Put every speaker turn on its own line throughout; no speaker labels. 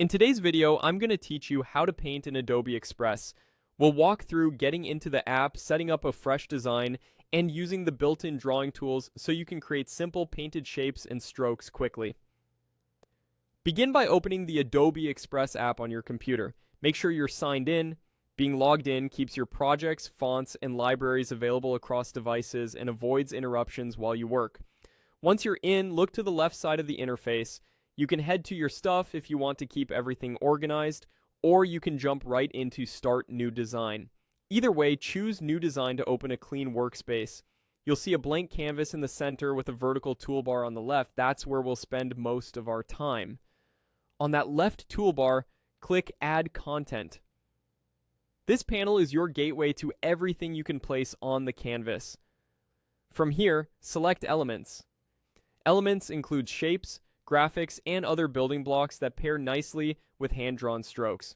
In today's video, I'm going to teach you how to paint in Adobe Express. We'll walk through getting into the app, setting up a fresh design, and using the built-in drawing tools so you can create simple painted shapes and strokes quickly. Begin by opening the Adobe Express app on your computer. Make sure you're signed in. Being logged in keeps your projects, fonts, and libraries available across devices and avoids interruptions while you work. Once you're in, look to the left side of the interface. You can head to your stuff if you want to keep everything organized, or you can jump right into Start New Design. Either way, choose New Design to open a clean workspace. You'll see a blank canvas in the center with a vertical toolbar on the left. That's where we'll spend most of our time. On that left toolbar, click Add Content. This panel is your gateway to everything you can place on the canvas. From here, select Elements. Elements include shapes, graphics, and other building blocks that pair nicely with hand-drawn strokes.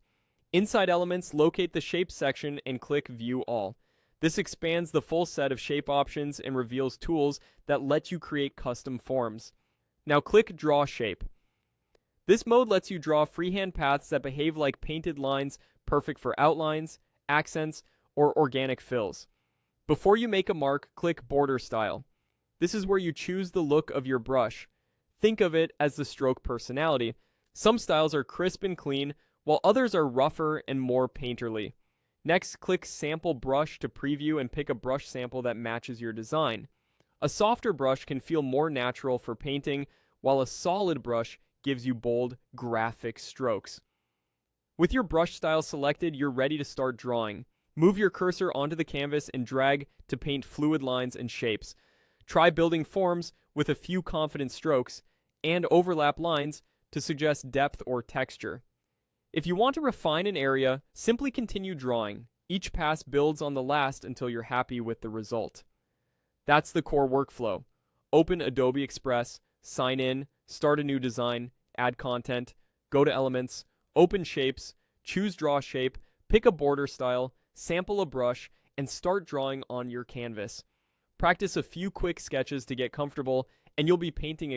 Inside Elements, locate the Shape section and click View All. This expands the full set of shape options and reveals tools that let you create custom forms. Now click Draw Shape. This mode lets you draw freehand paths that behave like painted lines, perfect for outlines, accents, or organic fills. Before you make a mark, click Border Style. This is where you choose the look of your brush. Think of it as the stroke personality. Some styles are crisp and clean, while others are rougher and more painterly. Next, click Sample Brush to preview and pick a brush sample that matches your design. A softer brush can feel more natural for painting, while a solid brush gives you bold, graphic strokes. With your brush style selected, you're ready to start drawing. Move your cursor onto the canvas and drag to paint fluid lines and shapes. Try building forms with a few confident strokes and overlap lines to suggest depth or texture. If you want to refine an area, simply continue drawing. Each pass builds on the last until you're happy with the result. That's the core workflow. Open Adobe Express, sign in, start a new design, add content, go to Elements, open Shapes, choose Draw Shape, pick a border style, sample a brush, and start drawing on your canvas. Practice a few quick sketches to get comfortable, and you'll be painting